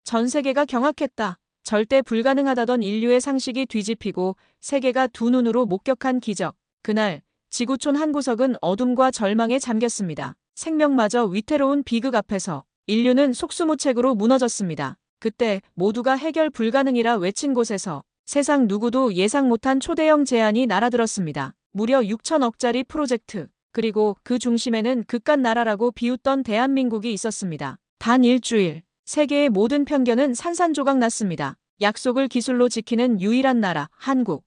전 세계가 경악했다. 절대 불가능하다던 인류의 상식이 뒤집히고 세계가 두 눈으로 목격한 기적. 그날 지구촌 한 구석은 어둠과 절망에 잠겼습니다. 생명마저 위태로운 비극 앞에서 인류는 속수무책으로 무너졌습니다. 그때 모두가 해결 불가능이라 외친 곳에서 세상 누구도 예상 못한 초대형 제안이 날아들었습니다. 무려 6천억짜리 프로젝트. 그리고 그 중심에는 그깟 나라라고 비웃던 대한민국이 있었습니다. 단 일주일, 세계의 모든 편견은 산산조각 났습니다. 약속을 기술로 지키는 유일한 나라, 한국.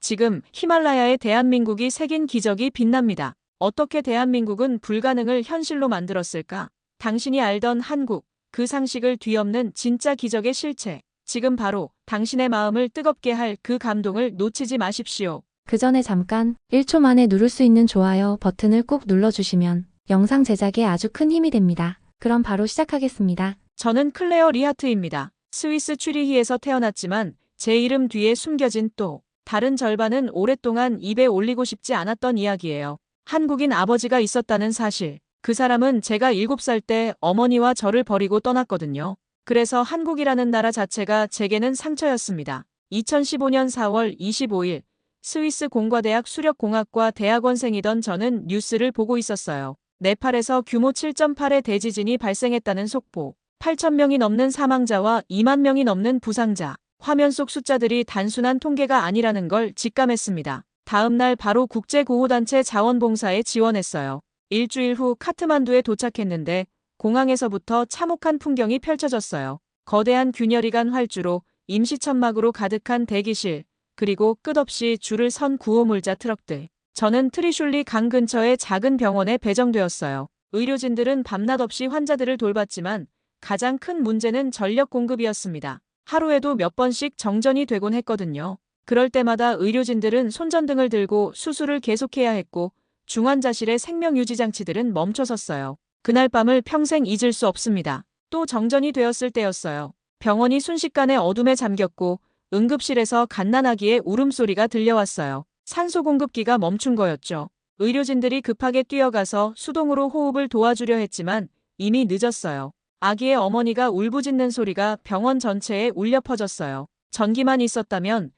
지금 히말라야의 대한민국이 새긴 기적이 빛납니다. 어떻게 대한민국은 불가능을 현실로 만들었을까? 당신이 알던 한국, 그 상식을 뒤엎는 진짜 기적의 실체. 지금 바로 당신의 마음을 뜨겁게 할 그 감동을 놓치지 마십시오. 그 전에 잠깐 1초 만에 누를 수 있는 좋아요 버튼을 꼭 눌러주시면 영상 제작에 아주 큰 힘이 됩니다. 그럼 바로 시작하겠습니다. 저는 클레어 리하트입니다. 스위스 취리히에서 태어났지만 제 이름 뒤에 숨겨진 또 다른 절반은 오랫동안 입에 올리고 싶지 않았던 이야기예요. 한국인 아버지가 있었다는 사실. 그 사람은 제가 7살 때 어머니와 저를 버리고 떠났거든요. 그래서 한국이라는 나라 자체가 제게는 상처였습니다. 2015년 4월 25일 스위스 공과대학 수력공학과 대학원생이던 저는 뉴스를 보고 있었어요. 네팔에서 규모 7.8의 대지진이 발생했다는 속보. 8,000명이 넘는 사망자와 2만 명이 넘는 부상자. 화면 속 숫자들이 단순한 통계가 아니라는 걸 직감했습니다. 다음 날 바로 국제구호단체 자원봉사에 지원했어요. 일주일 후 카트만두에 도착했는데 공항에서부터 참혹한 풍경이 펼쳐졌어요. 거대한 균열이 간 활주로, 임시천막으로 가득한 대기실, 그리고 끝없이 줄을 선 구호물자 트럭들. 저는 트리슐리 강 근처의 작은 병원에 배정되었어요. 의료진들은 밤낮 없이 환자들을 돌봤지만 가장 큰 문제는 전력 공급이었습니다. 하루에도 몇 번씩 정전이 되곤 했거든요. 그럴 때마다 의료진들은 손전등을 들고 수술을 계속해야 했고 중환자실의 생명유지장치들은 멈춰섰어요. 그날 밤을 평생 잊을 수 없습니다. 또 정전이 되었을 때였어요. 병원이 순식간에 어둠에 잠겼고 응급실에서 갓난아기의 울음소리가 들려왔어요. 산소 공급기가 멈춘 거였죠. 의료진들이 급하게 뛰어가서 수동으로 호흡을 도와주려 했지만 이미 늦었어요. 아기의 어머니가 울부짖는 소리가 병원 전체에 울려 퍼졌어요. 전기만 있었다면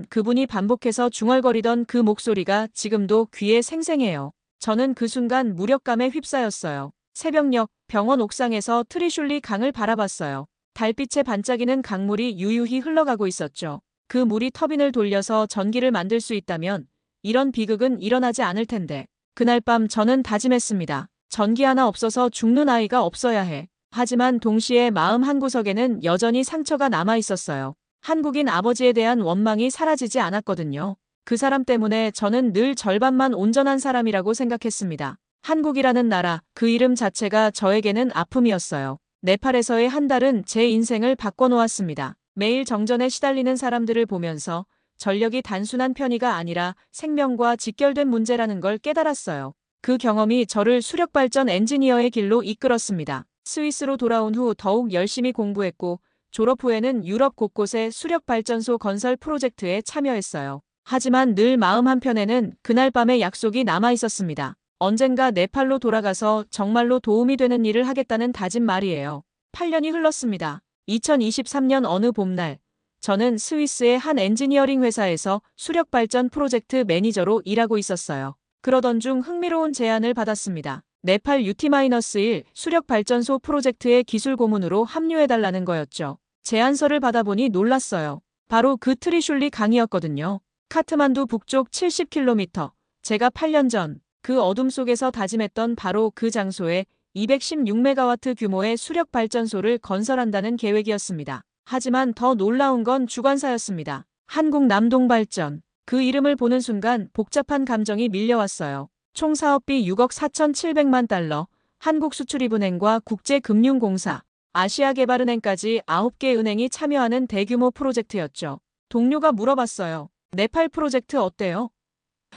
그분이 반복해서 중얼거리던 그 목소리가 지금도 귀에 생생해요. 저는 그 순간 무력감에 휩싸였어요. 새벽녘 병원 옥상에서 트리슐리 강을 바라봤어요. 달빛에 반짝이는 강물이 유유히 흘러가고 있었죠. 그 물이 터빈을 돌려서 전기를 만들 수 있다면 이런 비극은 일어나지 않을 텐데. 그날 밤 저는 다짐했습니다. 전기 하나 없어서 죽는 아이가 없어야 해. 하지만 동시에 마음 한구석에는 여전히 상처가 남아 있었어요. 한국인 아버지에 대한 원망이 사라지지 않았거든요. 그 사람 때문에 저는 늘 절반만 온전한 사람이라고 생각했습니다. 한국이라는 나라, 그 이름 자체가 저에게는 아픔이었어요. 네팔에서의 한 달은 제 인생을 바꿔놓았습니다. 매일 정전에 시달리는 사람들을 보면서 전력이 단순한 편의가 아니라 생명과 직결된 문제라는 걸 깨달았어요. 그 경험이 저를 수력발전 엔지니어의 길로 이끌었습니다. 스위스로 돌아온 후 더욱 열심히 공부했고 졸업 후에는 유럽 곳곳의 수력발전소 건설 프로젝트에 참여했어요. 하지만 늘 마음 한편에는 그날 밤의 약속이 남아 있었습니다. 언젠가 네팔로 돌아가서 정말로 도움이 되는 일을 하겠다는 다짐 말이에요. 8년이 흘렀습니다. 2023년 어느 봄날, 저는 스위스의 한 엔지니어링 회사에서 수력발전 프로젝트 매니저로 일하고 있었어요. 그러던 중 흥미로운 제안을 받았습니다. 네팔 UT-1 수력발전소 프로젝트의 기술 고문으로 합류해달라는 거였죠. 제안서를 받아보니 놀랐어요. 바로 그 트리슐리 강이었거든요. 카트만두 북쪽 70km. 제가 8년 전 그 어둠 속에서 다짐했던 바로 그 장소에 216메가와트 규모의 수력발전소를 건설한다는 계획이었습니다. 하지만 더 놀라운 건 주관사였습니다. 한국 남동발전. 그 이름을 보는 순간 복잡한 감정이 밀려왔어요. 총 사업비 6억 4,700만 달러, 한국수출입은행과 국제금융공사, 아시아개발은행까지 9개 은행이 참여하는 대규모 프로젝트였죠. 동료가 물어봤어요. 네팔 프로젝트 어때요?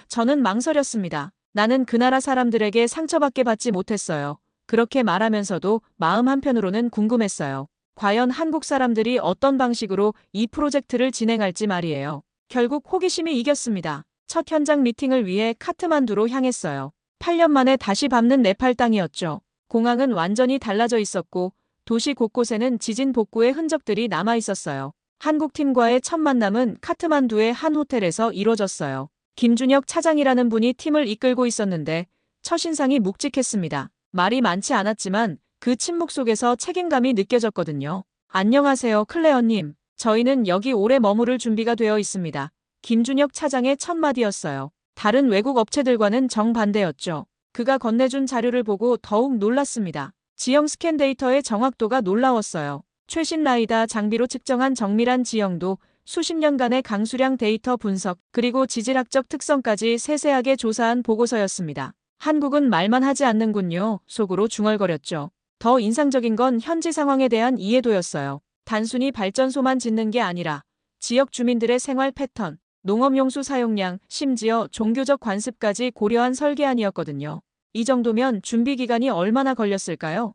저는 망설였습니다. 나는 그 나라 사람들에게 상처받게 받지 못했어요. 그렇게 말하면서도 마음 한편으로는 궁금했어요. 과연 한국 사람들이 어떤 방식으로 이 프로젝트를 진행할지 말이에요. 결국 호기심이 이겼습니다. 첫 현장 미팅을 위해 카트만두로 향했어요. 8년 만에 다시 밟는 네팔 땅이었죠. 공항은 완전히 달라져 있었고 도시 곳곳에는 지진 복구의 흔적들이 남아 있었어요. 한국팀과의 첫 만남은 카트만두의 한 호텔에서 이뤄졌어요. 김준혁 차장이라는 분이 팀을 이끌고 있었는데 첫인상이 묵직했습니다. 말이 많지 않았지만 그 침묵 속에서 책임감이 느껴졌거든요. 안녕하세요, 클레어님. 저희는 여기 오래 머무를 준비가 되어 있습니다. 김준혁 차장의 첫 마디였어요. 다른 외국 업체들과는 정반대였죠. 그가 건네준 자료를 보고 더욱 놀랐습니다. 지형 스캔 데이터의 정확도가 놀라웠어요. 최신 라이다 장비로 측정한 정밀한 지형도, 수십 년간의 강수량 데이터 분석, 그리고 지질학적 특성까지 세세하게 조사한 보고서였습니다. 한국은 말만 하지 않는군요. 속으로 중얼거렸죠. 더 인상적인 건 현지 상황에 대한 이해도였어요. 단순히 발전소만 짓는 게 아니라 지역 주민들의 생활 패턴, 농업용수 사용량, 심지어 종교적 관습까지 고려한 설계안이었거든요. 이 정도면 준비 기간이 얼마나 걸렸을까요?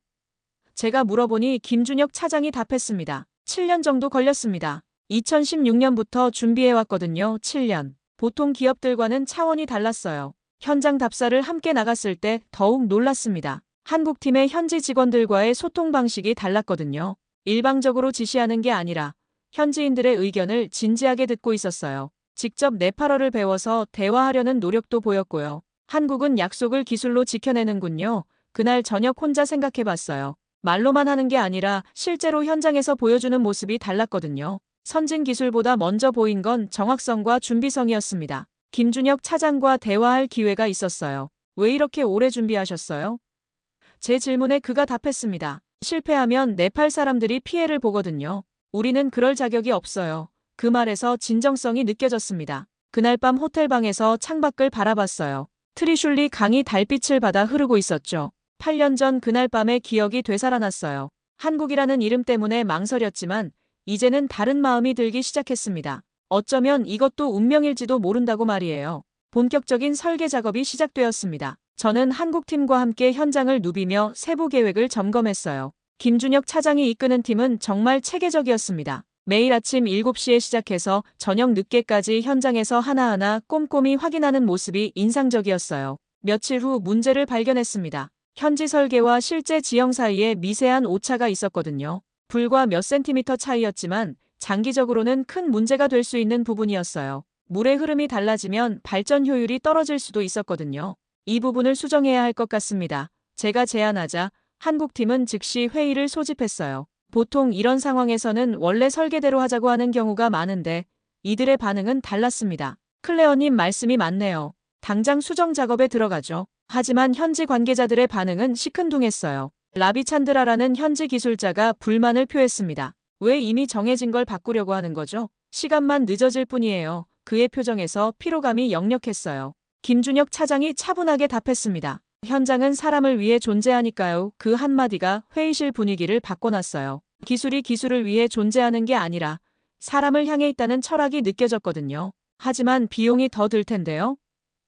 제가 물어보니 김준혁 차장이 답했습니다. 7년 정도 걸렸습니다. 2016년부터 준비해왔거든요. 7년. 보통 기업들과는 차원이 달랐어요. 현장 답사를 함께 나갔을 때 더욱 놀랐습니다. 한국팀의 현지 직원들과의 소통 방식이 달랐거든요. 일방적으로 지시하는 게 아니라 현지인들의 의견을 진지하게 듣고 있었어요. 직접 네팔어를 배워서 대화하려는 노력도 보였고요. 한국은 약속을 기술로 지켜내는군요. 그날 저녁 혼자 생각해봤어요. 말로만 하는 게 아니라 실제로 현장에서 보여주는 모습이 달랐거든요. 선진 기술보다 먼저 보인 건 정확성과 준비성이었습니다. 김준혁 차장과 대화할 기회가 있었어요. 왜 이렇게 오래 준비하셨어요? 제 질문에 그가 답했습니다. 실패하면 네팔 사람들이 피해를 보거든요. 우리는 그럴 자격이 없어요. 그 말에서 진정성이 느껴졌습니다. 그날 밤 호텔방에서 창밖을 바라봤어요. 트리슐리 강이 달빛을 받아 흐르고 있었죠. 8년 전 그날 밤의 기억이 되살아났어요. 한국이라는 이름 때문에 망설였지만 이제는 다른 마음이 들기 시작했습니다. 어쩌면 이것도 운명일지도 모른다고 말이에요. 본격적인 설계 작업이 시작되었습니다. 저는 한국팀과 함께 현장을 누비며 세부 계획을 점검했어요. 김준혁 차장이 이끄는 팀은 정말 체계적이었습니다. 매일 아침 7시에 시작해서 저녁 늦게까지 현장에서 하나하나 꼼꼼히 확인하는 모습이 인상적이었어요. 며칠 후 문제를 발견했습니다. 현지 설계와 실제 지형 사이에 미세한 오차가 있었거든요. 불과 몇 센티미터 차이였지만 장기적으로는 큰 문제가 될 수 있는 부분이었어요. 물의 흐름이 달라지면 발전 효율이 떨어질 수도 있었거든요. 이 부분을 수정해야 할 것 같습니다. 제가 제안하자 한국팀은 즉시 회의를 소집했어요. 보통 이런 상황에서는 원래 설계대로 하자고 하는 경우가 많은데 이들의 반응은 달랐습니다. 클레어님 말씀이 맞네요. 당장 수정 작업에 들어가죠. 하지만 현지 관계자들의 반응은 시큰둥했어요. 라비찬드라라는 현지 기술자가 불만을 표했습니다. 왜 이미 정해진 걸 바꾸려고 하는 거죠? 시간만 늦어질 뿐이에요. 그의 표정에서 피로감이 역력했어요. 김준혁 차장이 차분하게 답했습니다. 현장은 사람을 위해 존재하니까요. 그 한마디가 회의실 분위기를 바꿔놨어요. 기술이 기술을 위해 존재하는 게 아니라 사람을 향해 있다는 철학이 느껴졌거든요. 하지만 비용이 더 들 텐데요.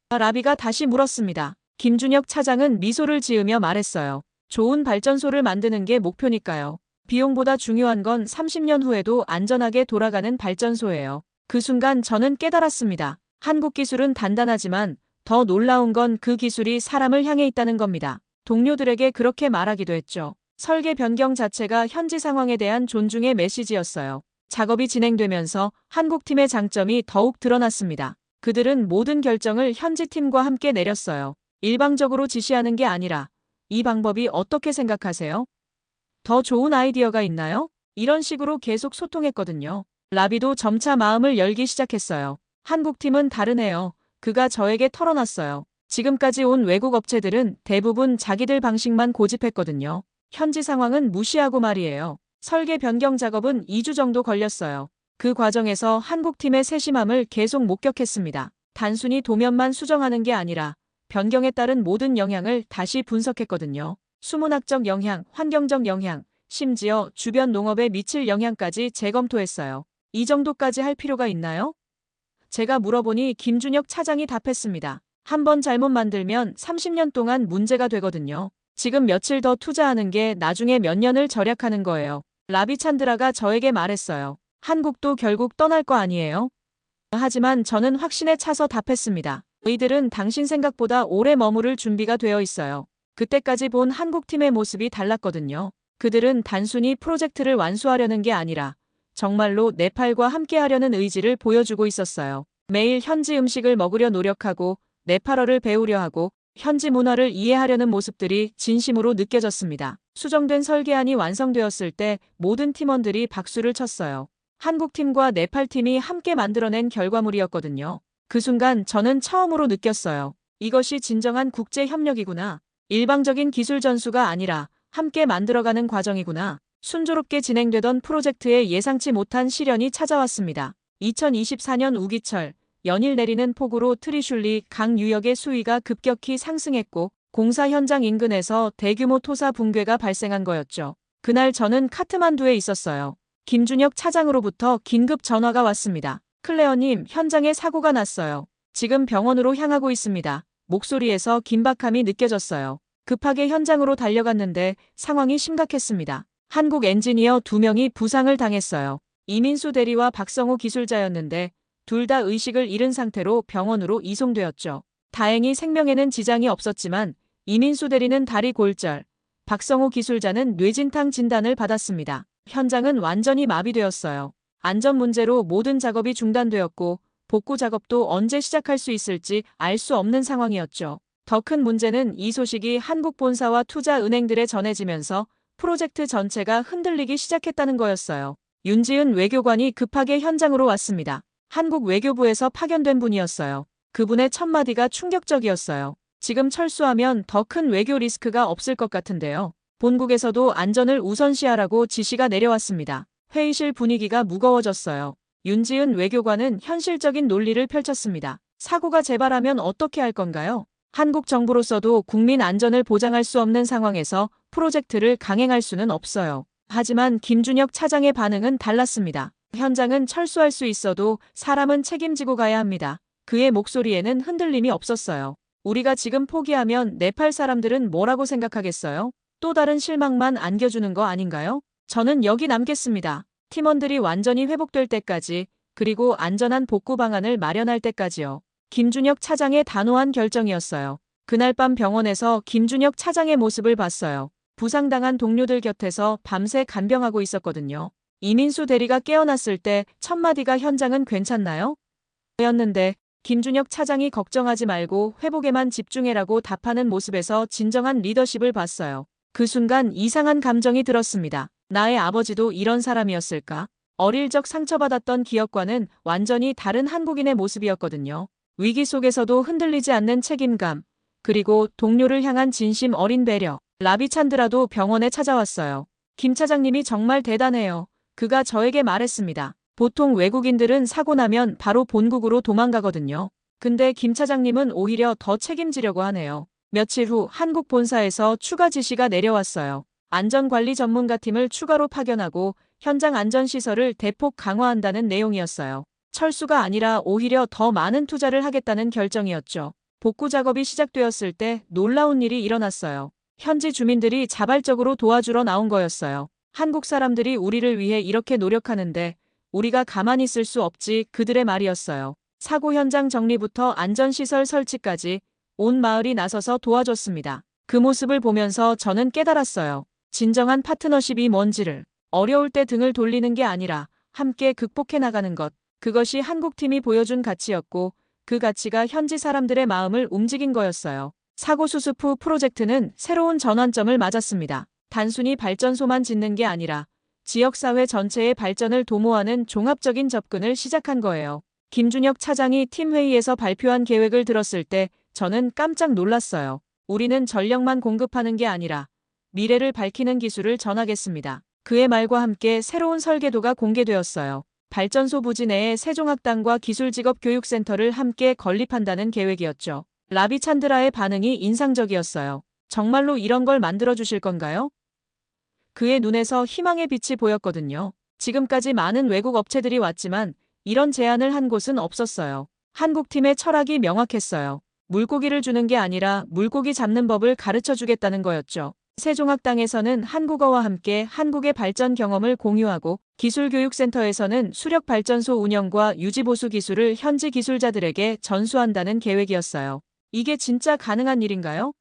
라비가 다시 물었습니다. 김준혁 차장은 미소를 지으며 말했어요. 좋은 발전소를 만드는 게 목표니까요. 비용보다 중요한 건 30년 후에도 안전하게 돌아가는 발전소예요. 그 순간 저는 깨달았습니다. 한국 기술은 단단하지만 더 놀라운 건 그 기술이 사람을 향해 있다는 겁니다. 동료들에게 그렇게 말하기도 했죠. 설계 변경 자체가 현지 상황에 대한 존중의 메시지였어요. 작업이 진행되면서 한국팀의 장점이 더욱 드러났습니다. 그들은 모든 결정을 현지 팀과 함께 내렸어요. 일방적으로 지시하는 게 아니라 이 방법이 어떻게 생각하세요? 더 좋은 아이디어가 있나요? 이런 식으로 계속 소통했거든요. 라비도 점차 마음을 열기 시작했어요. 한국팀은 다르네요. 그가 저에게 털어놨어요. 지금까지 온 외국 업체들은 대부분 자기들 방식만 고집했거든요. 현지 상황은 무시하고 말이에요. 설계 변경 작업은 2주 정도 걸렸어요. 그 과정에서 한국팀의 세심함을 계속 목격했습니다. 단순히 도면만 수정하는 게 아니라 변경에 따른 모든 영향을 다시 분석했거든요. 수문학적 영향, 환경적 영향, 심지어 주변 농업에 미칠 영향까지 재검토했어요. 이 정도까지 할 필요가 있나요? 제가 물어보니 김준혁 차장이 답했습니다. 한 번 잘못 만들면 30년 동안 문제가 되거든요. 지금 며칠 더 투자하는 게 나중에 몇 년을 절약하는 거예요. 라비찬드라가 저에게 말했어요. 한국도 결국 떠날 거 아니에요? 하지만 저는 확신에 차서 답했습니다. 이들은 당신 생각보다 오래 머무를 준비가 되어 있어요. 그때까지 본 한국팀의 모습이 달랐거든요. 그들은 단순히 프로젝트를 완수하려는 게 아니라 정말로 네팔과 함께하려는 의지를 보여주고 있었어요. 매일 현지 음식을 먹으려 노력하고 네팔어를 배우려 하고 현지 문화를 이해하려는 모습들이 진심으로 느껴졌습니다. 수정된 설계안이 완성되었을 때 모든 팀원들이 박수를 쳤어요. 한국 팀과 네팔 팀이 함께 만들어낸 결과물이었거든요. 그 순간 저는 처음으로 느꼈어요. 이것이 진정한 국제 협력이구나. 일방적인 기술 전수가 아니라 함께 만들어가는 과정이구나. 순조롭게 진행되던 프로젝트에 예상치 못한 시련이 찾아왔습니다. 2024년 우기철, 연일 내리는 폭우로 트리슐리 강 유역의 수위가 급격히 상승했고 공사 현장 인근에서 대규모 토사 붕괴가 발생한 거였죠. 그날 저는 카트만두에 있었어요. 김준혁 차장으로부터 긴급 전화가 왔습니다. 클레어님, 현장에 사고가 났어요. 지금 병원으로 향하고 있습니다. 목소리에서 긴박함이 느껴졌어요. 급하게 현장으로 달려갔는데 상황이 심각했습니다. 한국 엔지니어 2명이 부상을 당했어요. 이민수 대리와 박성호 기술자였는데 둘 다 의식을 잃은 상태로 병원으로 이송되었죠. 다행히 생명에는 지장이 없었지만 이민수 대리는 다리 골절, 박성호 기술자는 뇌진탕 진단을 받았습니다. 현장은 완전히 마비되었어요. 안전 문제로 모든 작업이 중단되었고 복구 작업도 언제 시작할 수 있을지 알 수 없는 상황이었죠. 더 큰 문제는 이 소식이 한국 본사와 투자은행들에 전해지면서 프로젝트 전체가 흔들리기 시작했다는 거였어요. 윤지은 외교관이 급하게 현장으로 왔습니다. 한국 외교부에서 파견된 분이었어요. 그분의 첫마디가 충격적이었어요. 지금 철수하면 더 큰 외교 리스크가 없을 것 같은데요. 본국에서도 안전을 우선시하라고 지시가 내려왔습니다. 회의실 분위기가 무거워졌어요. 윤지은 외교관은 현실적인 논리를 펼쳤습니다. 사고가 재발하면 어떻게 할 건가요? 한국 정부로서도 국민 안전을 보장할 수 없는 상황에서 프로젝트를 강행할 수는 없어요. 하지만 김준혁 차장의 반응은 달랐습니다. 현장은 철수할 수 있어도 사람은 책임지고 가야 합니다. 그의 목소리에는 흔들림이 없었어요. 우리가 지금 포기하면 네팔 사람들은 뭐라고 생각하겠어요? 또 다른 실망만 안겨주는 거 아닌가요? 저는 여기 남겠습니다. 팀원들이 완전히 회복될 때까지, 그리고 안전한 복구 방안을 마련할 때까지요. 김준혁 차장의 단호한 결정이었어요. 그날 밤 병원에서 김준혁 차장의 모습을 봤어요. 부상당한 동료들 곁에서 밤새 간병하고 있었거든요. 이민수 대리가 깨어났을 때 첫마디가 현장은 괜찮나요? 였는데 김준혁 차장이 걱정하지 말고 회복에만 집중해라고 답하는 모습에서 진정한 리더십을 봤어요. 그 순간 이상한 감정이 들었습니다. 나의 아버지도 이런 사람이었을까? 어릴 적 상처받았던 기억과는 완전히 다른 한국인의 모습이었거든요. 위기 속에서도 흔들리지 않는 책임감, 그리고 동료를 향한 진심 어린 배려. 라비찬드라도 병원에 찾아왔어요. 김 차장님이 정말 대단해요. 그가 저에게 말했습니다. 보통 외국인들은 사고 나면 바로 본국으로 도망가거든요. 근데 김 차장님은 오히려 더 책임지려고 하네요. 며칠 후 한국 본사에서 추가 지시가 내려왔어요. 안전관리 전문가팀을 추가로 파견하고 현장 안전시설을 대폭 강화한다는 내용이었어요. 철수가 아니라 오히려 더 많은 투자를 하겠다는 결정이었죠. 복구 작업이 시작되었을 때 놀라운 일이 일어났어요. 현지 주민들이 자발적으로 도와주러 나온 거였어요. 한국 사람들이 우리를 위해 이렇게 노력하는데 우리가 가만히 있을 수 없지, 그들의 말이었어요. 사고 현장 정리부터 안전시설 설치까지 온 마을이 나서서 도와줬습니다. 그 모습을 보면서 저는 깨달았어요. 진정한 파트너십이 뭔지를. 어려울 때 등을 돌리는 게 아니라 함께 극복해 나가는 것. 그것이 한국팀이 보여준 가치였고 그 가치가 현지 사람들의 마음을 움직인 거였어요. 사고 수습 후 프로젝트는 새로운 전환점을 맞았습니다. 단순히 발전소만 짓는 게 아니라 지역사회 전체의 발전을 도모하는 종합적인 접근을 시작한 거예요. 김준혁 차장이 팀 회의에서 발표한 계획을 들었을 때 저는 깜짝 놀랐어요. 우리는 전력만 공급하는 게 아니라 미래를 밝히는 기술을 전하겠습니다. 그의 말과 함께 새로운 설계도가 공개되었어요. 발전소 부지 내에 세종학당과 기술직업교육센터를 함께 건립한다는 계획이었죠. 라비찬드라의 반응이 인상적이었어요. 정말로 이런 걸 만들어주실 건가요? 그의 눈에서 희망의 빛이 보였거든요. 지금까지 많은 외국 업체들이 왔지만 이런 제안을 한 곳은 없었어요. 한국팀의 철학이 명확했어요. 물고기를 주는 게 아니라 물고기 잡는 법을 가르쳐 주겠다는 거였죠. 세종학당에서는 한국어와 함께 한국의 발전 경험을 공유하고 기술교육센터에서는 수력발전소 운영과 유지보수 기술을 현지 기술자들에게 전수한다는 계획이었어요. 이게 진짜 가능한 일인가요?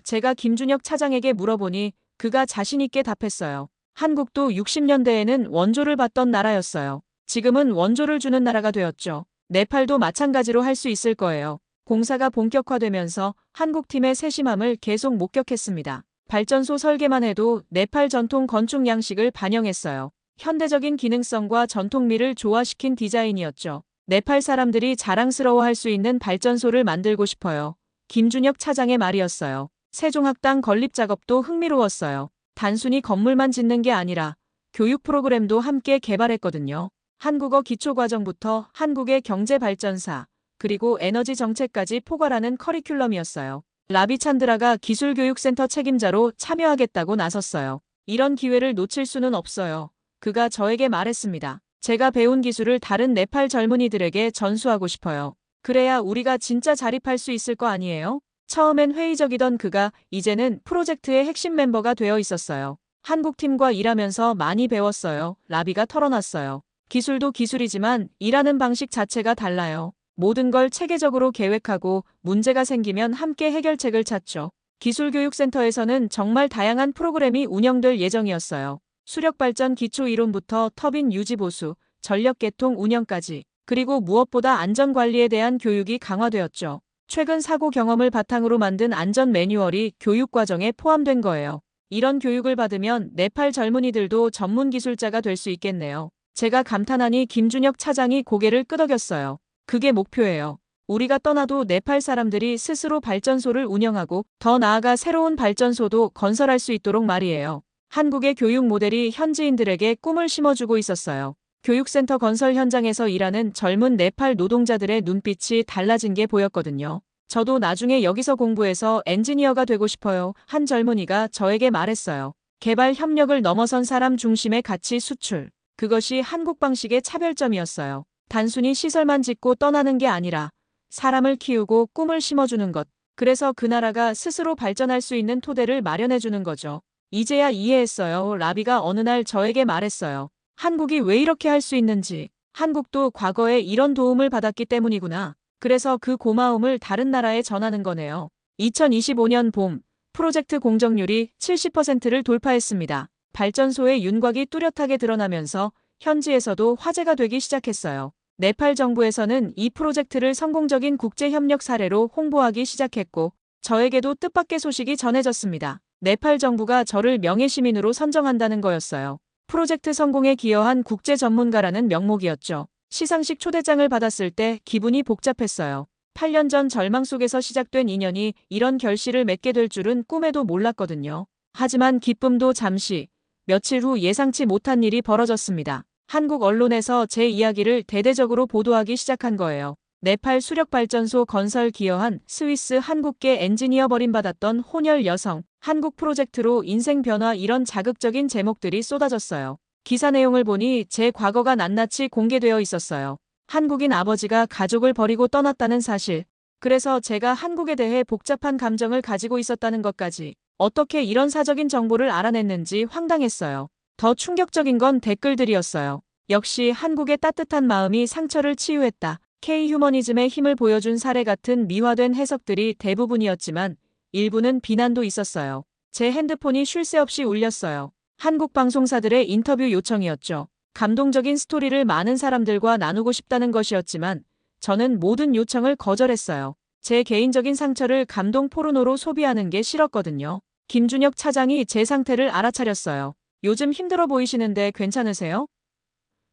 제가 김준혁 차장에게 물어보니 그가 자신있게 답했어요. 한국도 60년대에는 원조를 받던 나라였어요. 지금은 원조를 주는 나라가 되었죠. 네팔도 마찬가지로 할 수 있을 거예요. 공사가 본격화되면서 한국팀의 세심함을 계속 목격했습니다. 발전소 설계만 해도 네팔 전통 건축 양식을 반영했어요. 현대적인 기능성과 전통미를 조화시킨 디자인이었죠. 네팔 사람들이 자랑스러워할 수 있는 발전소를 만들고 싶어요. 김준혁 차장의 말이었어요. 세종학당 건립 작업도 흥미로웠어요. 단순히 건물만 짓는 게 아니라 교육 프로그램도 함께 개발했거든요. 한국어 기초과정부터 한국의 경제발전사, 그리고 에너지 정책까지 포괄하는 커리큘럼이었어요. 라비찬드라가 기술교육센터 책임자로 참여하겠다고 나섰어요. 이런 기회를 놓칠 수는 없어요. 그가 저에게 말했습니다. 제가 배운 기술을 다른 네팔 젊은이들에게 전수하고 싶어요. 그래야 우리가 진짜 자립할 수 있을 거 아니에요? 처음엔 회의적이던 그가 이제는 프로젝트의 핵심 멤버가 되어 있었어요. 한국팀과 일하면서 많이 배웠어요. 라비가 털어놨어요. 기술도 기술이지만 일하는 방식 자체가 달라요. 모든 걸 체계적으로 계획하고 문제가 생기면 함께 해결책을 찾죠. 기술교육센터에서는 정말 다양한 프로그램이 운영될 예정이었어요. 수력발전 기초이론부터 터빈 유지보수, 전력계통 운영까지, 그리고 무엇보다 안전관리에 대한 교육이 강화되었죠. 최근 사고 경험을 바탕으로 만든 안전 매뉴얼이 교육과정에 포함된 거예요. 이런 교육을 받으면 네팔 젊은이들도 전문 기술자가 될 수 있겠네요. 제가 감탄하니 김준혁 차장이 고개를 끄덕였어요. 그게 목표예요. 우리가 떠나도 네팔 사람들이 스스로 발전소를 운영하고 더 나아가 새로운 발전소도 건설할 수 있도록 말이에요. 한국의 교육 모델이 현지인들에게 꿈을 심어주고 있었어요. 교육센터 건설 현장에서 일하는 젊은 네팔 노동자들의 눈빛이 달라진 게 보였거든요. 저도 나중에 여기서 공부해서 엔지니어가 되고 싶어요. 한 젊은이가 저에게 말했어요. 개발 협력을 넘어선 사람 중심의 가치 수출. 그것이 한국 방식의 차별점이었어요. 단순히 시설만 짓고 떠나는 게 아니라 사람을 키우고 꿈을 심어주는 것. 그래서 그 나라가 스스로 발전할 수 있는 토대를 마련해주는 거죠. 이제야 이해했어요. 라비가 어느 날 저에게 말했어요. 한국이 왜 이렇게 할 수 있는지. 한국도 과거에 이런 도움을 받았기 때문이구나. 그래서 그 고마움을 다른 나라에 전하는 거네요. 2025년 봄, 프로젝트 공정률이 70%를 돌파했습니다. 발전소의 윤곽이 뚜렷하게 드러나면서 현지에서도 화제가 되기 시작했어요. 네팔 정부에서는 이 프로젝트를 성공적인 국제협력 사례로 홍보하기 시작했고 저에게도 뜻밖의 소식이 전해졌습니다. 네팔 정부가 저를 명예시민으로 선정한다는 거였어요. 프로젝트 성공에 기여한 국제 전문가라는 명목이었죠. 시상식 초대장을 받았을 때 기분이 복잡했어요. 8년 전 절망 속에서 시작된 인연이 이런 결실을 맺게 될 줄은 꿈에도 몰랐거든요. 하지만 기쁨도 잠시, 며칠 후 예상치 못한 일이 벌어졌습니다. 한국 언론에서 제 이야기를 대대적으로 보도하기 시작한 거예요. 네팔 수력발전소 건설 기여한 스위스 한국계 엔지니어 버림받았던 혼혈 여성, 한국 프로젝트로 인생 변화 이런 자극적인 제목들이 쏟아졌어요. 기사 내용을 보니 제 과거가 낱낱이 공개되어 있었어요. 한국인 아버지가 가족을 버리고 떠났다는 사실. 그래서 제가 한국에 대해 복잡한 감정을 가지고 있었다는 것까지. 어떻게 이런 사적인 정보를 알아냈는지 황당했어요. 더 충격적인 건 댓글들이었어요. 역시 한국의 따뜻한 마음이 상처를 치유했다. K-휴머니즘의 힘을 보여준 사례 같은 미화된 해석들이 대부분이었지만 일부는 비난도 있었어요. 제 핸드폰이 쉴 새 없이 울렸어요. 한국 방송사들의 인터뷰 요청이었죠. 감동적인 스토리를 많은 사람들과 나누고 싶다는 것이었지만 저는 모든 요청을 거절했어요. 제 개인적인 상처를 감동 포르노로 소비하는 게 싫었거든요. 김준혁 차장이 제 상태를 알아차렸어요. 요즘 힘들어 보이시는데 괜찮으세요?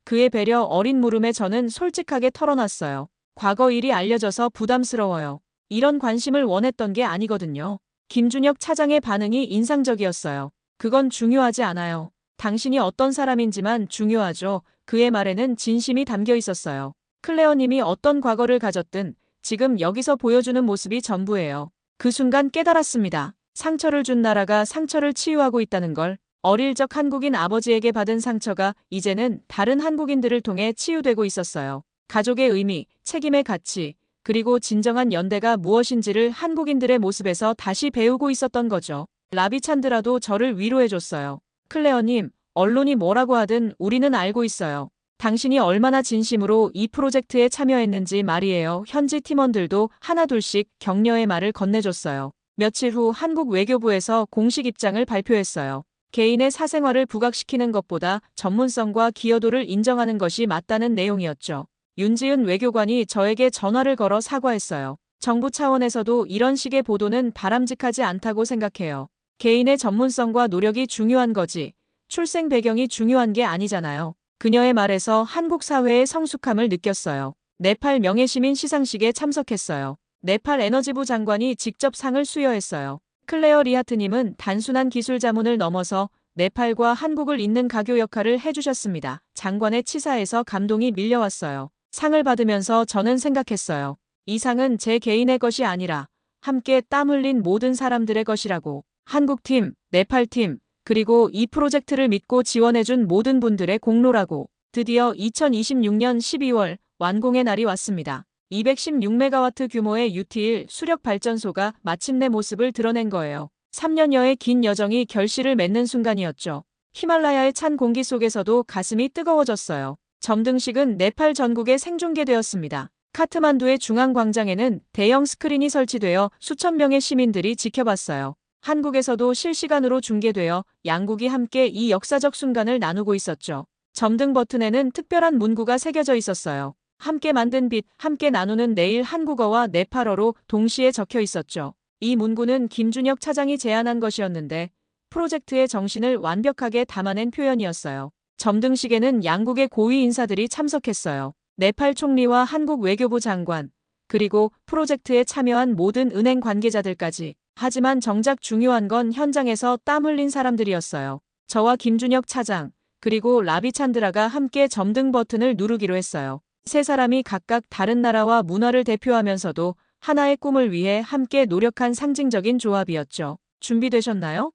그의 배려 어린 물음에 저는 솔직하게 털어놨어요. 과거 일이 알려져서 부담스러워요. 이런 관심을 원했던 게 아니거든요. 김준혁 차장의 반응이 인상적이었어요. 그건 중요하지 않아요. 당신이 어떤 사람인지만 중요하죠. 그의 말에는 진심이 담겨 있었어요. 클레어님이 어떤 과거를 가졌든 지금 여기서 보여주는 모습이 전부예요. 그 순간 깨달았습니다. 상처를 준 나라가 상처를 치유하고 있다는 걸. 어릴 적 한국인 아버지에게 받은 상처가 이제는 다른 한국인들을 통해 치유되고 있었어요. 가족의 의미, 책임의 가치, 그리고 진정한 연대가 무엇인지를 한국인들의 모습에서 다시 배우고 있었던 거죠. 라비찬드라도 저를 위로해줬어요. 클레어님, 언론이 뭐라고 하든 우리는 알고 있어요. 당신이 얼마나 진심으로 이 프로젝트에 참여했는지 말이에요. 현지 팀원들도 하나둘씩 격려의 말을 건네줬어요. 며칠 후 한국 외교부에서 공식 입장을 발표했어요. 개인의 사생활을 부각시키는 것보다 전문성과 기여도를 인정하는 것이 맞다는 내용이었죠. 윤지은 외교관이 저에게 전화를 걸어 사과했어요. 정부 차원에서도 이런 식의 보도는 바람직하지 않다고 생각해요. 개인의 전문성과 노력이 중요한 거지, 출생 배경이 중요한 게 아니잖아요. 그녀의 말에서 한국 사회의 성숙함을 느꼈어요. 네팔 명예시민 시상식에 참석했어요. 네팔 에너지부 장관이 직접 상을 수여했어요. 클레어 리하트님은 단순한 기술 자문을 넘어서 네팔과 한국을 잇는 가교 역할을 해주셨습니다. 장관의 치사에서 감동이 밀려왔어요. 상을 받으면서 저는 생각했어요. 이 상은 제 개인의 것이 아니라 함께 땀 흘린 모든 사람들의 것이라고. 한국팀, 네팔팀, 그리고 이 프로젝트를 믿고 지원해준 모든 분들의 공로라고. 드디어 2026년 12월 완공의 날이 왔습니다. 216메가와트 규모의 UT1 수력 발전소가 마침내 모습을 드러낸 거예요. 3년여의 긴 여정이 결실을 맺는 순간이었죠. 히말라야의 찬 공기 속에서도 가슴이 뜨거워졌어요. 점등식은 네팔 전국에 생중계되었습니다. 카트만두의 중앙광장에는 대형 스크린이 설치되어 수천 명의 시민들이 지켜봤어요. 한국에서도 실시간으로 중계되어 양국이 함께 이 역사적 순간을 나누고 있었죠. 점등 버튼에는 특별한 문구가 새겨져 있었어요. 함께 만든 빛, 함께 나누는 내일 한국어와 네팔어로 동시에 적혀 있었죠. 이 문구는 김준혁 차장이 제안한 것이었는데 프로젝트의 정신을 완벽하게 담아낸 표현이었어요. 점등식에는 양국의 고위 인사들이 참석했어요. 네팔 총리와 한국 외교부 장관, 그리고 프로젝트에 참여한 모든 은행 관계자들까지. 하지만 정작 중요한 건 현장에서 땀 흘린 사람들이었어요. 저와 김준혁 차장, 그리고 라비찬드라가 함께 점등 버튼을 누르기로 했어요. 세 사람이 각각 다른 나라와 문화를 대표하면서도 하나의 꿈을 위해 함께 노력한 상징적인 조합이었죠. 준비되셨나요?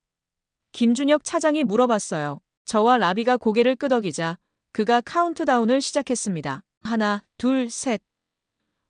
김준혁 차장이 물어봤어요. 저와 라비가 고개를 끄덕이자 그가 카운트다운을 시작했습니다. 하나, 둘, 셋.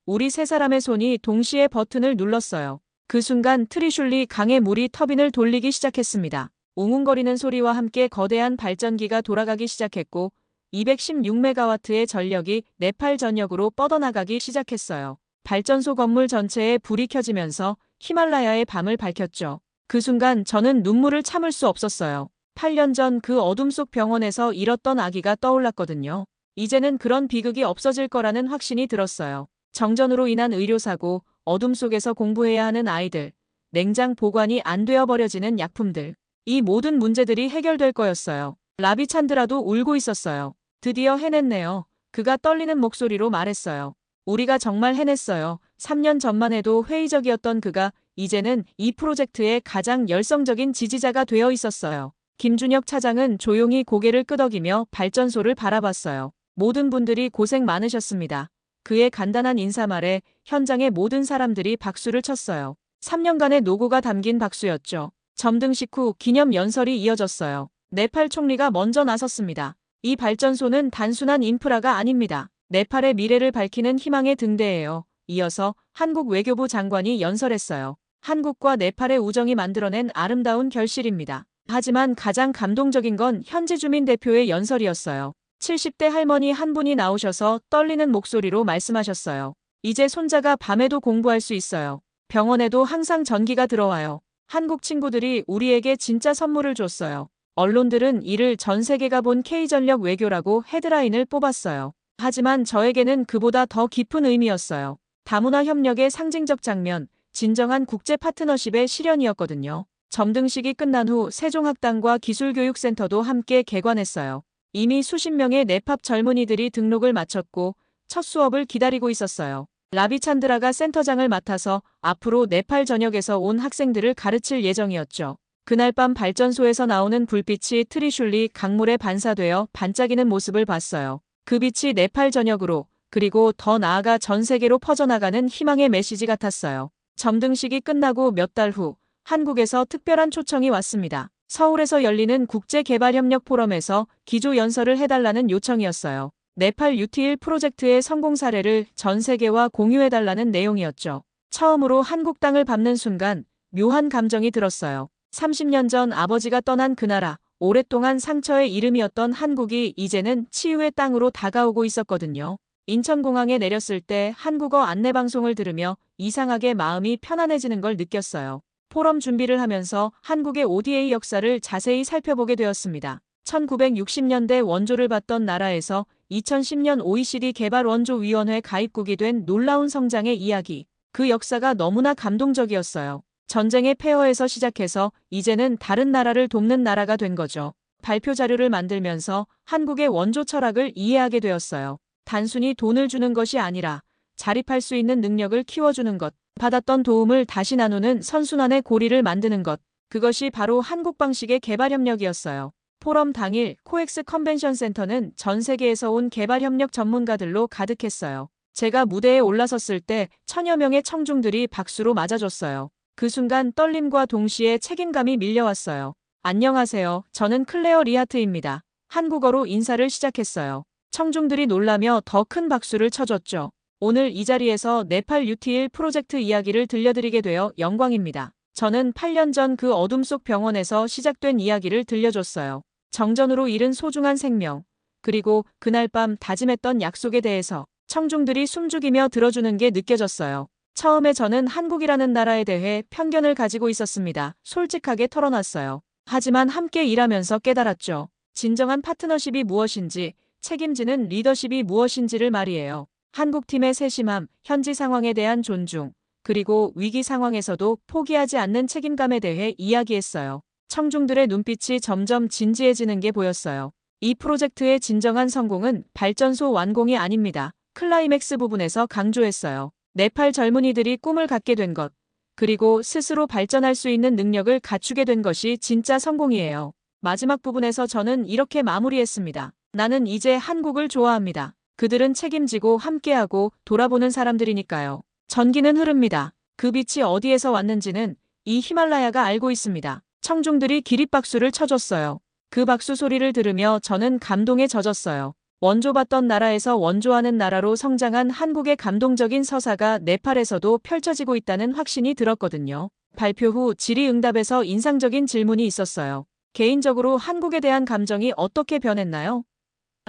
우리 세 사람의 손이 동시에 버튼을 눌렀어요. 그 순간 트리슐리 강의 물이 터빈을 돌리기 시작했습니다. 웅웅거리는 소리와 함께 거대한 발전기가 돌아가기 시작했고 216메가와트의 전력이 네팔 전역으로 뻗어나가기 시작했어요. 발전소 건물 전체에 불이 켜지면서 히말라야의 밤을 밝혔죠. 그 순간 저는 눈물을 참을 수 없었어요. 8년 전 그 어둠 속 병원에서 잃었던 아기가 떠올랐거든요. 이제는 그런 비극이 없어질 거라는 확신이 들었어요. 정전으로 인한 의료사고, 어둠 속에서 공부해야 하는 아이들, 냉장 보관이 안 되어 버려지는 약품들. 이 모든 문제들이 해결될 거였어요. 라비찬드라도 울고 있었어요. 드디어 해냈네요. 그가 떨리는 목소리로 말했어요. 우리가 정말 해냈어요. 3년 전만 해도 회의적이었던 그가 이제는 이 프로젝트의 가장 열성적인 지지자가 되어 있었어요. 김준혁 차장은 조용히 고개를 끄덕이며 발전소를 바라봤어요. 모든 분들이 고생 많으셨습니다. 그의 간단한 인사말에 현장의 모든 사람들이 박수를 쳤어요. 3년간의 노고가 담긴 박수였죠. 점등식 후 기념 연설이 이어졌어요. 네팔 총리가 먼저 나섰습니다. 이 발전소는 단순한 인프라가 아닙니다. 네팔의 미래를 밝히는 희망의 등대예요. 이어서 한국 외교부 장관이 연설했어요. 한국과 네팔의 우정이 만들어낸 아름다운 결실입니다. 하지만 가장 감동적인 건 현지 주민 대표의 연설이었어요. 70대 할머니 한 분이 나오셔서 떨리는 목소리로 말씀하셨어요. 이제 손자가 밤에도 공부할 수 있어요. 병원에도 항상 전기가 들어와요. 한국 친구들이 우리에게 진짜 선물을 줬어요. 언론들은 이를 전 세계가 본 K전력 외교라고 헤드라인을 뽑았어요. 하지만 저에게는 그보다 더 깊은 의미였어요. 다문화 협력의 상징적 장면, 진정한 국제 파트너십의 실현이었거든요. 점등식이 끝난 후 세종학당과 기술교육센터도 함께 개관했어요. 이미 수십 명의 네팝 젊은이들이 등록을 마쳤고 첫 수업을 기다리고 있었어요. 라비찬드라가 센터장을 맡아서 앞으로 네팔 전역에서 온 학생들을 가르칠 예정이었죠. 그날 밤 발전소에서 나오는 불빛이 트리슐리 강물에 반사되어 반짝이는 모습을 봤어요. 그 빛이 네팔 전역으로, 그리고 더 나아가 전 세계로 퍼져나가는 희망의 메시지 같았어요. 점등식이 끝나고 몇 달 후 한국에서 특별한 초청이 왔습니다. 서울에서 열리는 국제개발협력 포럼에서 기조 연설을 해달라는 요청이었어요. 네팔 UT1 프로젝트의 성공 사례를 전 세계와 공유해달라는 내용이었죠. 처음으로 한국 땅을 밟는 순간 묘한 감정이 들었어요. 30년 전 아버지가 떠난 그 나라, 오랫동안 상처의 이름이었던 한국이 이제는 치유의 땅으로 다가오고 있었거든요. 인천공항에 내렸을 때 한국어 안내방송을 들으며 이상하게 마음이 편안해지는 걸 느꼈어요. 포럼 준비를 하면서 한국의 ODA 역사를 자세히 살펴보게 되었습니다. 1960년대 원조를 받던 나라에서 2010년 OECD 개발원조위원회 가입국이 된 놀라운 성장의 이야기. 그 역사가 너무나 감동적이었어요. 전쟁의 폐허에서 시작해서 이제는 다른 나라를 돕는 나라가 된 거죠. 발표 자료를 만들면서 한국의 원조 철학을 이해하게 되었어요. 단순히 돈을 주는 것이 아니라 자립할 수 있는 능력을 키워주는 것, 받았던 도움을 다시 나누는 선순환의 고리를 만드는 것, 그것이 바로 한국 방식의 개발협력이었어요. 포럼 당일 코엑스 컨벤션 센터는 전 세계에서 온 개발협력 전문가들로 가득했어요. 제가 무대에 올라섰을 때 1000여 명의 청중들이 박수로 맞아줬어요. 그 순간 떨림과 동시에 책임감이 밀려왔어요. 안녕하세요. 저는 클레어 리하트입니다. 한국어로 인사를 시작했어요. 청중들이 놀라며 더 큰 박수를 쳐줬죠. 오늘 이 자리에서 네팔 UT1 프로젝트 이야기를 들려드리게 되어 영광입니다. 저는 8년 전 그 어둠 속 병원에서 시작된 이야기를 들려줬어요. 정전으로 잃은 소중한 생명, 그리고 그날 밤 다짐했던 약속에 대해서 청중들이 숨죽이며 들어주는 게 느껴졌어요. 처음에 저는 한국이라는 나라에 대해 편견을 가지고 있었습니다. 솔직하게 털어놨어요. 하지만 함께 일하면서 깨달았죠. 진정한 파트너십이 무엇인지, 책임지는 리더십이 무엇인지를 말이에요. 한국팀의 세심함, 현지 상황에 대한 존중, 그리고 위기 상황에서도 포기하지 않는 책임감에 대해 이야기했어요. 청중들의 눈빛이 점점 진지해지는 게 보였어요. 이 프로젝트의 진정한 성공은 발전소 완공이 아닙니다. 클라이맥스 부분에서 강조했어요. 네팔 젊은이들이 꿈을 갖게 된 것, 그리고 스스로 발전할 수 있는 능력을 갖추게 된 것이 진짜 성공이에요. 마지막 부분에서 저는 이렇게 마무리했습니다. 나는 이제 한국을 좋아합니다. 그들은 책임지고 함께하고 돌아보는 사람들이니까요. 전기는 흐릅니다. 그 빛이 어디에서 왔는지는 이 히말라야가 알고 있습니다. 청중들이 기립박수를 쳐줬어요. 그 박수 소리를 들으며 저는 감동에 젖었어요. 원조받던 나라에서 원조하는 나라로 성장한 한국의 감동적인 서사가 네팔에서도 펼쳐지고 있다는 확신이 들었거든요. 발표 후 질의응답에서 인상적인 질문이 있었어요. 개인적으로 한국에 대한 감정이 어떻게 변했나요?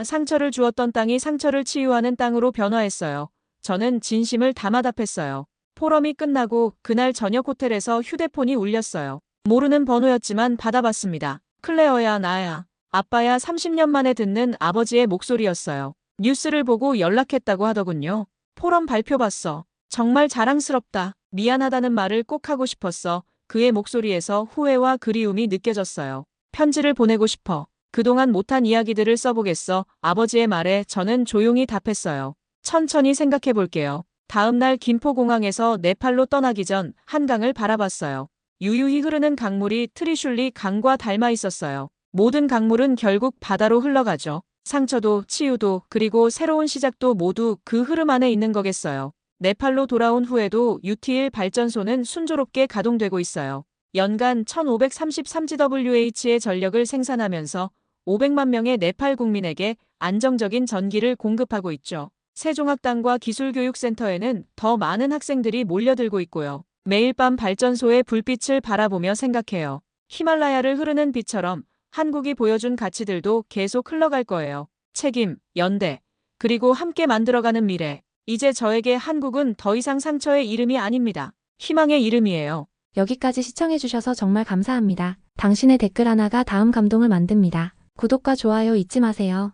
상처를 주었던 땅이 상처를 치유하는 땅으로 변화했어요. 저는 진심을 담아 답했어요. 포럼이 끝나고 그날 저녁 호텔에서 휴대폰이 울렸어요. 모르는 번호였지만 받아봤습니다. 클레어야, 나야. 아빠야. 30년 만에 듣는 아버지의 목소리였어요. 뉴스를 보고 연락했다고 하더군요. 포럼 발표 봤어. 정말 자랑스럽다. 미안하다는 말을 꼭 하고 싶었어. 그의 목소리에서 후회와 그리움이 느껴졌어요. 편지를 보내고 싶어. 그동안 못한 이야기들을 써보겠어. 아버지의 말에 저는 조용히 답했어요. 천천히 생각해 볼게요. 다음 날 김포공항에서 네팔로 떠나기 전 한강을 바라봤어요. 유유히 흐르는 강물이 트리슐리 강과 닮아 있었어요. 모든 강물은 결국 바다로 흘러가죠. 상처도 치유도 그리고 새로운 시작도 모두 그 흐름 안에 있는 거겠어요. 네팔로 돌아온 후에도 UT1 발전소는 순조롭게 가동되고 있어요. 연간 1533GWh의 전력을 생산하면서 500만 명의 네팔 국민에게 안정적인 전기를 공급하고 있죠. 세종학당과 기술교육센터에는 더 많은 학생들이 몰려들고 있고요. 매일 밤 발전소의 불빛을 바라보며 생각해요. 히말라야를 흐르는 빛처럼 한국이 보여준 가치들도 계속 흘러갈 거예요. 책임, 연대, 그리고 함께 만들어가는 미래. 이제 저에게 한국은 더 이상 상처의 이름이 아닙니다. 희망의 이름이에요. 여기까지 시청해주셔서 정말 감사합니다. 당신의 댓글 하나가 다음 감동을 만듭니다. 구독과 좋아요 잊지 마세요.